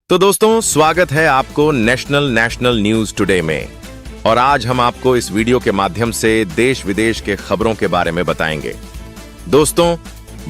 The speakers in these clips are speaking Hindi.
तो दोस्तों, स्वागत है आपको नेशनल न्यूज टुडे में। और आज हम आपको इस वीडियो के माध्यम से देश विदेश के खबरों के बारे में बताएंगे। दोस्तों,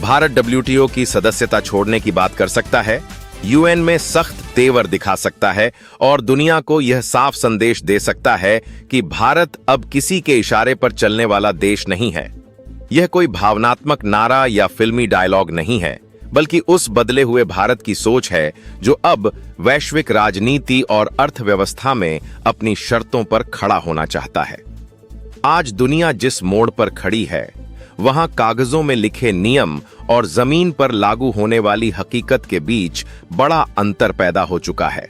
भारत WTO की सदस्यता छोड़ने की बात कर सकता है, UN में सख्त तेवर दिखा सकता है और दुनिया को यह साफ संदेश दे सकता है कि भारत अब किसी के इशारे पर चलने वाला देश नहीं है। यह कोई भावनात्मक नारा या फिल्मी डायलॉग नहीं है, बल्कि उस बदले हुए भारत की सोच है जो अब वैश्विक राजनीति और अर्थव्यवस्था में अपनी शर्तों पर खड़ा होना चाहता है। आज दुनिया जिस मोड़ पर खड़ी है, वहां कागजों में लिखे नियम और जमीन पर लागू होने वाली हकीकत के बीच बड़ा अंतर पैदा हो चुका है।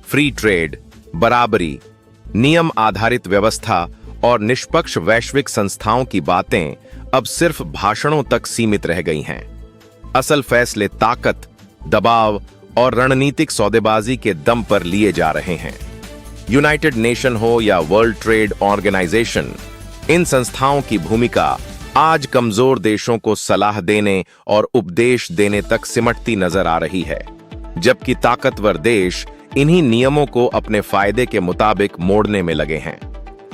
फ्री ट्रेड, बराबरी, नियम आधारित व्यवस्था और निष्पक्ष वैश्विक संस्थाओं की बातें अब सिर्फ भाषणों तक सीमित रह गई हैं। असल फैसले ताकत, दबाव और रणनीतिक सौदेबाजी के दम पर लिए जा रहे हैं। यूनाइटेड नेशन हो या वर्ल्ड ट्रेड ऑर्गेनाइजेशन, इन संस्थाओं की भूमिका आज कमजोर देशों को सलाह देने और उपदेश देने तक सिमटती नजर आ रही है, जबकि ताकतवर देश इन्हीं नियमों को अपने फायदे के मुताबिक मोड़ने में लगे हैं।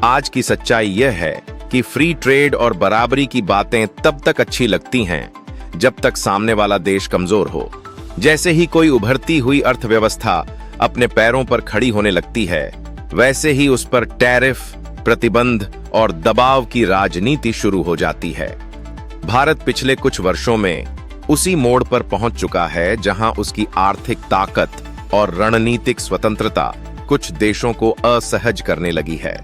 आज की सच्चाई यह है कि फ्री ट्रेड और बराबरी की बातें तब तक अच्छी लगती हैं जब तक सामने वाला देश कमजोर हो। जैसे ही कोई उभरती हुई अर्थव्यवस्था अपने पैरों पर खड़ी होने लगती है, वैसे ही उस पर टैरिफ, प्रतिबंध और दबाव की राजनीति शुरू हो जाती है। भारत पिछले कुछ वर्षों में उसी मोड़ पर पहुंच चुका है जहां उसकी आर्थिक ताकत और रणनीतिक स्वतंत्रता कुछ देशों को असहज करने लगी है।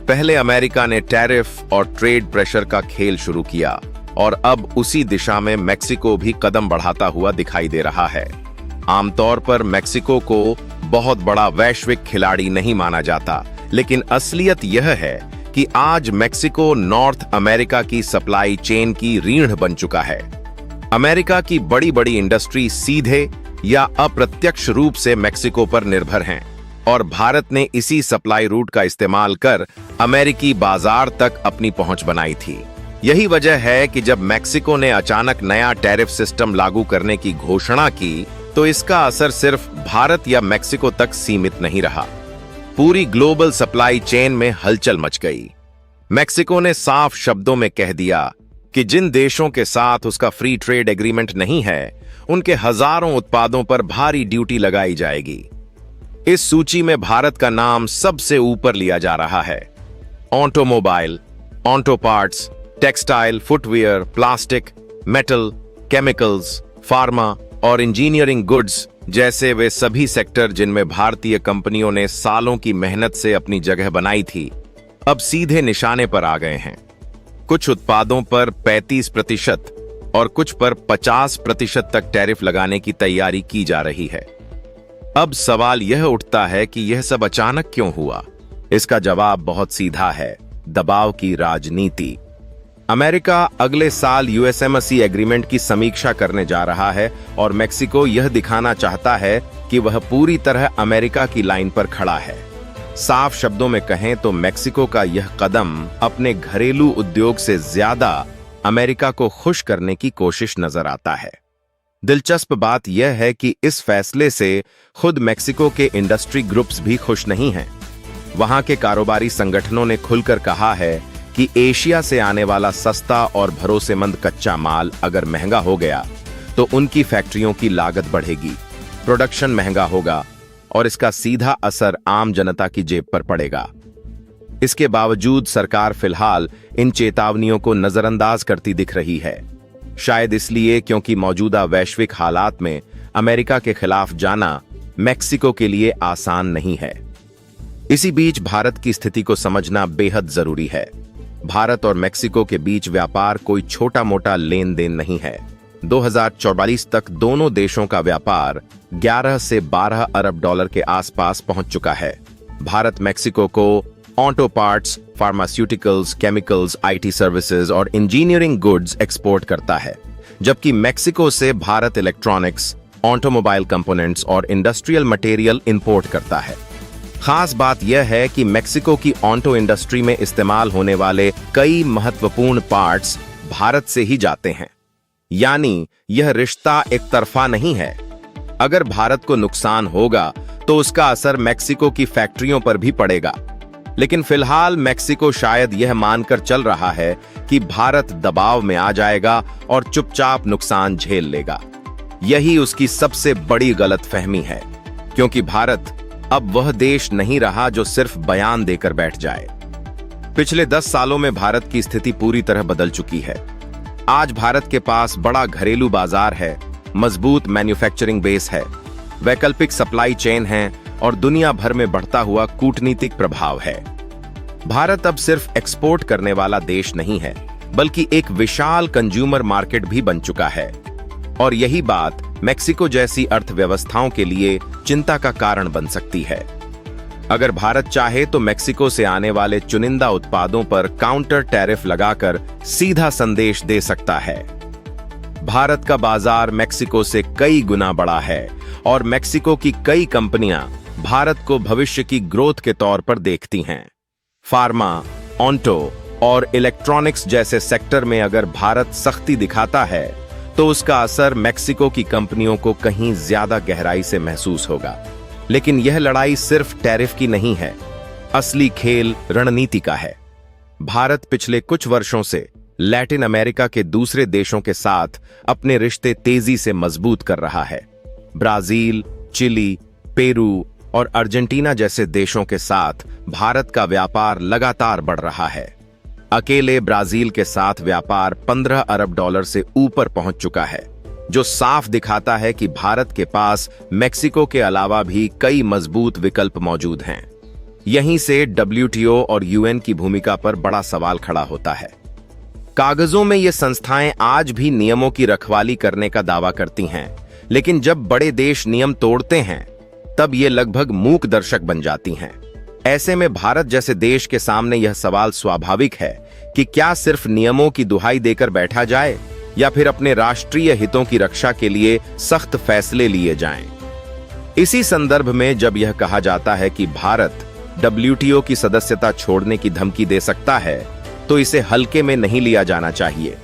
पहले अमेरिका ने टैरिफ और ट्रेड प्रेशर का खेल शुरू किया और अब उसी दिशा में मेक्सिको भी कदम बढ़ाता हुआ दिखाई दे रहा है। आमतौर पर मेक्सिको को बहुत बड़ा वैश्विक खिलाड़ी नहीं माना जाता, लेकिन असलियत यह है कि आज मेक्सिको नॉर्थ अमेरिका की सप्लाई चेन की रीढ़ बन चुका है। अमेरिका की बड़ी बड़ी इंडस्ट्री सीधे या अप्रत्यक्ष रूप से मेक्सिको पर निर्भर हैं और भारत ने इसी सप्लाई रूट का इस्तेमाल कर अमेरिकी बाजार तक अपनी पहुंच बनाई थी। यही वजह है कि जब मेक्सिको ने अचानक नया टैरिफ सिस्टम लागू करने की घोषणा की, तो इसका असर सिर्फ भारत या मेक्सिको तक सीमित नहीं रहा। पूरी ग्लोबल सप्लाई चेन में हलचल मच गई। मेक्सिको ने साफ शब्दों में कह दिया कि जिन देशों के साथ उसका फ्री ट्रेड एग्रीमेंट नहीं है, उनके हजारों उत्पादों पर भारी ड्यूटी लगाई जाएगी। इस सूची में भारत का नाम सबसे ऊपर लिया जा रहा है। Automobile, auto parts, textile, footwear, plastic, metal, chemicals, pharma और इंजीनियरिंग गुड्स जैसे वे सभी सेक्टर जिनमें भारतीय कंपनियों ने सालों की मेहनत से अपनी जगह बनाई थी, अब सीधे निशाने पर आ गए हैं। कुछ उत्पादों पर 35% और कुछ पर 50% तक टैरिफ लगाने की तैयारी की जा रही है। अब सवाल यह उठता है कि यह सब अचानक क्यों हुआ? इसका जवाब बहुत सीधा है, दबाव की राजनीति। अमेरिका अगले साल USMCA एग्रीमेंट की समीक्षा करने जा रहा है और मेक्सिको यह दिखाना चाहता है कि वह पूरी तरह अमेरिका की लाइन पर खड़ा है। साफ शब्दों में कहें तो मेक्सिको का यह कदम अपने घरेलू उद्योग से ज्यादा अमेरिका को खुश करने की कोशिश नजर आता है। दिलचस्प बात यह है कि इस फैसले से खुद मेक्सिको के इंडस्ट्री ग्रुप्स भी खुश नहीं हैं। वहां के कारोबारी संगठनों ने खुलकर कहा है कि एशिया से आने वाला सस्ता और भरोसेमंद कच्चा माल अगर महंगा हो गया तो उनकी फैक्ट्रियों की लागत बढ़ेगी, प्रोडक्शन महंगा होगा और इसका सीधा असर आम जनता की जेब पर पड़ेगा। इसके बावजूद सरकार फिलहाल इन चेतावनियों को नजरअंदाज करती दिख रही है, शायद इसलिए क्योंकि मौजूदा वैश्विक हालात में अमेरिका के खिलाफ जाना मेक्सिको के लिए आसान नहीं है। इसी बीच भारत की स्थिति को समझना बेहद जरूरी है। भारत और मेक्सिको के बीच व्यापार कोई छोटा मोटा लेन देन नहीं है। 2044 तक दोनों देशों का व्यापार 11 से 12 अरब डॉलर के आसपास पहुंच चुका है। भारत मेक्सिको को auto parts, pharmaceuticals, chemicals, IT services और इंजीनियरिंग गुड्स एक्सपोर्ट करता है, जबकि मेक्सिको से भारत इलेक्ट्रॉनिक्स, ऑटोमोबाइल कंपोनेंट्स और इंडस्ट्रियल मटेरियल इंपोर्ट करता है। खास बात यह है कि मेक्सिको की ऑटो इंडस्ट्री में इस्तेमाल होने वाले कई महत्वपूर्ण पार्ट्स भारत से ही जाते हैं, यानी यह रिश्ता एक तरफा नहीं है। अगर भारत को नुकसान होगा तो उसका असर मेक्सिको की फैक्ट्रियों पर भी पड़ेगा। लेकिन फिलहाल मेक्सिको शायद यह मानकर चल रहा है कि भारत दबाव में आ जाएगा और चुपचाप नुकसान झेल लेगा। यही उसकी सबसे बड़ी गलतफहमी है, क्योंकि भारत अब वह देश नहीं रहा जो सिर्फ बयान देकर बैठ जाए। पिछले 10 सालों में भारत की स्थिति पूरी तरह बदल चुकी है। आज भारत के पास बड़ा घरेलू बाजार है, मजबूत मैन्युफैक्चरिंग बेस है, वैकल्पिक सप्लाई चेन है और दुनिया भर में बढ़ता हुआ कूटनीतिक प्रभाव है। भारत अब सिर्फ एक्सपोर्ट करने वाला देश नहीं है, बल्कि एक विशाल कंज्यूमर मार्केट भी बन चुका है। और यही बात मेक्सिको जैसी अर्थव्यवस्थाओं के लिए चिंता का कारण बन सकती है। अगर भारत चाहे तो मेक्सिको से आने वाले चुनिंदा उत्पादों पर काउंटर टैरिफ लगाकर सीधा संदेश दे सकता है। भारत का बाजार मेक्सिको से कई गुना बड़ा है और मेक्सिको की कई कंपनियां भारत को भविष्य की ग्रोथ के तौर पर देखती हैं। फार्मा, ऑटो और इलेक्ट्रॉनिक्स जैसे सेक्टर में अगर भारत सख्ती दिखाता है तो उसका असर मेक्सिको की कंपनियों को कहीं ज्यादा गहराई से महसूस होगा। लेकिन यह लड़ाई सिर्फ टैरिफ की नहीं है, असली खेल रणनीति का है। भारत पिछले कुछ वर्षों से लैटिन अमेरिका के दूसरे देशों के साथ अपने रिश्ते तेजी से मजबूत कर रहा है। ब्राजील, चिली, पेरू और अर्जेंटीना जैसे देशों के साथ भारत का व्यापार लगातार बढ़ रहा है। अकेले ब्राजील के साथ व्यापार 15 अरब डॉलर से ऊपर पहुंच चुका है, जो साफ दिखाता है कि भारत के पास मेक्सिको के अलावा भी कई मजबूत विकल्प मौजूद हैं। यहीं से डब्ल्यूटीओ और यूएन की भूमिका पर बड़ा सवाल खड़ा होता है। कागजों में ये संस्थाएं आज भी नियमों की रखवाली करने का दावा करती हैं, लेकिन जब बड़े देश नियम तोड़ते हैं तब ये लगभग मूक दर्शक बन जाती हैं। ऐसे में भारत जैसे देश के सामने यह सवाल स्वाभाविक है कि क्या सिर्फ नियमों की दुहाई देकर बैठा जाए या फिर अपने राष्ट्रीय हितों की रक्षा के लिए सख्त फैसले लिए जाएं। इसी संदर्भ में जब यह कहा जाता है कि भारत डब्ल्यूटीओ की सदस्यता छोड़ने की धमकी दे सकता है, तो इसे हल्के में नहीं लिया जाना चाहिए।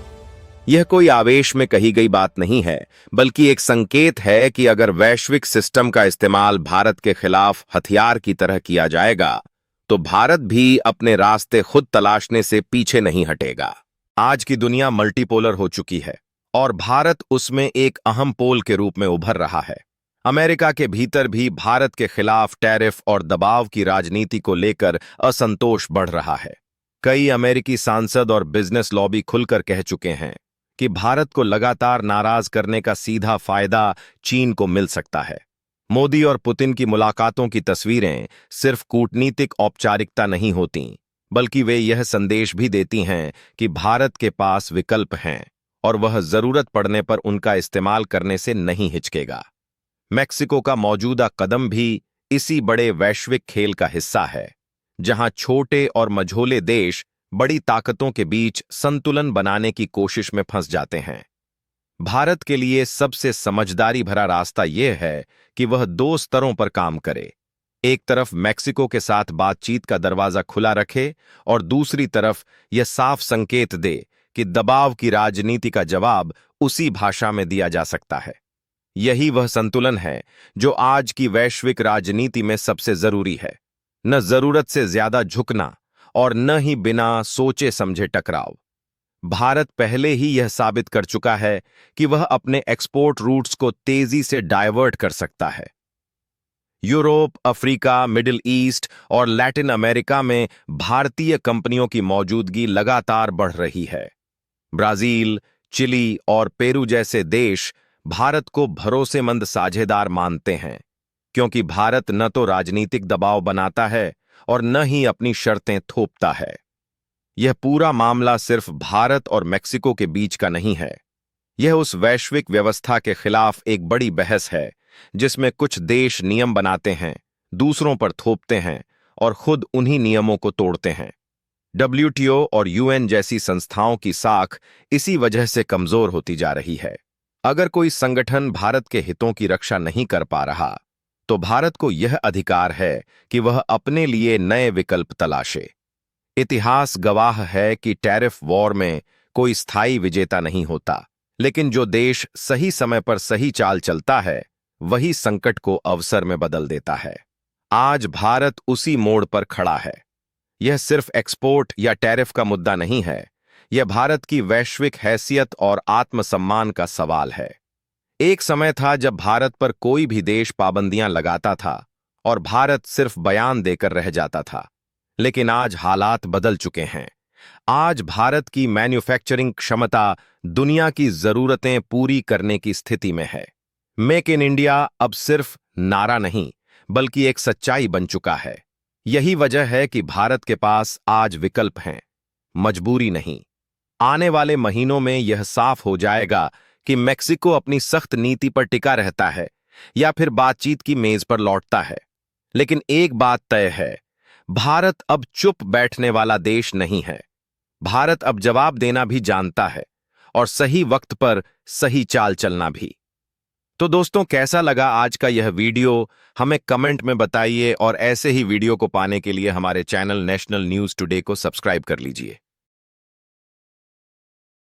यह कोई आवेश में कही गई बात नहीं है, बल्कि एक संकेत है कि अगर वैश्विक सिस्टम का इस्तेमाल भारत के खिलाफ हथियार की तरह किया जाएगा, तो भारत भी अपने रास्ते खुद तलाशने से पीछे नहीं हटेगा। आज की दुनिया मल्टीपोलर हो चुकी है और भारत उसमें एक अहम पोल के रूप में उभर रहा है। अमेरिका के भीतर भी भारत के खिलाफ टैरिफ और दबाव की राजनीति को लेकर असंतोष बढ़ रहा है। कई अमेरिकी सांसद और बिजनेस लॉबी खुलकर कह चुके हैं कि भारत को लगातार नाराज करने का सीधा फायदा चीन को मिल सकता है। मोदी और पुतिन की मुलाकातों की तस्वीरें सिर्फ कूटनीतिक औपचारिकता नहीं होती, बल्कि वे यह संदेश भी देती हैं कि भारत के पास विकल्प हैं और वह जरूरत पड़ने पर उनका इस्तेमाल करने से नहीं हिचकेगा। मेक्सिको का मौजूदा कदम भी इसी बड़े वैश्विक खेल का हिस्सा है, जहां छोटे और मझोले देश बड़ी ताकतों के बीच संतुलन बनाने की कोशिश में फंस जाते हैं। भारत के लिए सबसे समझदारी भरा रास्ता यह है कि वह 2 स्तरों पर काम करे। एक तरफ मेक्सिको के साथ बातचीत का दरवाजा खुला रखे और दूसरी तरफ यह साफ संकेत दे कि दबाव की राजनीति का जवाब उसी भाषा में दिया जा सकता है। यही वह संतुलन है जो आज की वैश्विक राजनीति में सबसे जरूरी है। न जरूरत से ज्यादा झुकना और न ही बिना सोचे समझे टकराव। भारत पहले ही यह साबित कर चुका है कि वह अपने एक्सपोर्ट रूट्स को तेजी से डायवर्ट कर सकता है। यूरोप, अफ्रीका, मिडिल ईस्ट और लैटिन अमेरिका में भारतीय कंपनियों की मौजूदगी लगातार बढ़ रही है। ब्राजील, चिली और पेरू जैसे देश भारत को भरोसेमंद साझेदार मानते हैं, क्योंकि भारत न तो राजनीतिक दबाव बनाता है और न ही अपनी शर्तें थोपता है। यह पूरा मामला सिर्फ भारत और मेक्सिको के बीच का नहीं है। यह उस वैश्विक व्यवस्था के खिलाफ एक बड़ी बहस है जिसमें कुछ देश नियम बनाते हैं, दूसरों पर थोपते हैं और खुद उन्हीं नियमों को तोड़ते हैं। डब्ल्यूटीओ और यूएन जैसी संस्थाओं की साख इसी वजह से कमजोर होती जा रही है। अगर कोई संगठन भारत के हितों की रक्षा नहीं कर पा रहा, तो भारत को यह अधिकार है कि वह अपने लिए नए विकल्प तलाशे। इतिहास गवाह है कि टैरिफ वॉर में कोई स्थायी विजेता नहीं होता, लेकिन जो देश सही समय पर सही चाल चलता है वही संकट को अवसर में बदल देता है। आज भारत उसी मोड़ पर खड़ा है। यह सिर्फ एक्सपोर्ट या टैरिफ का मुद्दा नहीं है, यह भारत की वैश्विक हैसियत और आत्मसम्मान का सवाल है। एक समय था जब भारत पर कोई भी देश पाबंदियां लगाता था और भारत सिर्फ बयान देकर रह जाता था। लेकिन आज हालात बदल चुके हैं। आज भारत की मैन्युफैक्चरिंग क्षमता दुनिया की जरूरतें पूरी करने की स्थिति में है। मेक इन इंडिया अब सिर्फ नारा नहीं, बल्कि एक सच्चाई बन चुका है। यही वजह है कि भारत के पास आज विकल्प हैं, मजबूरी नहीं। आने वाले महीनों में यह साफ हो जाएगा कि मेक्सिको अपनी सख्त नीति पर टिका रहता है या फिर बातचीत की मेज पर लौटता है। लेकिन एक बात तय है, भारत अब चुप बैठने वाला देश नहीं है। भारत अब जवाब देना भी जानता है और सही वक्त पर सही चाल चलना भी। तो दोस्तों, कैसा लगा आज का यह वीडियो? हमें कमेंट में बताइए और ऐसे ही वीडियो को पाने के लिए हमारे चैनल नेशनल न्यूज़ टुडे को सब्सक्राइब कर लीजिए।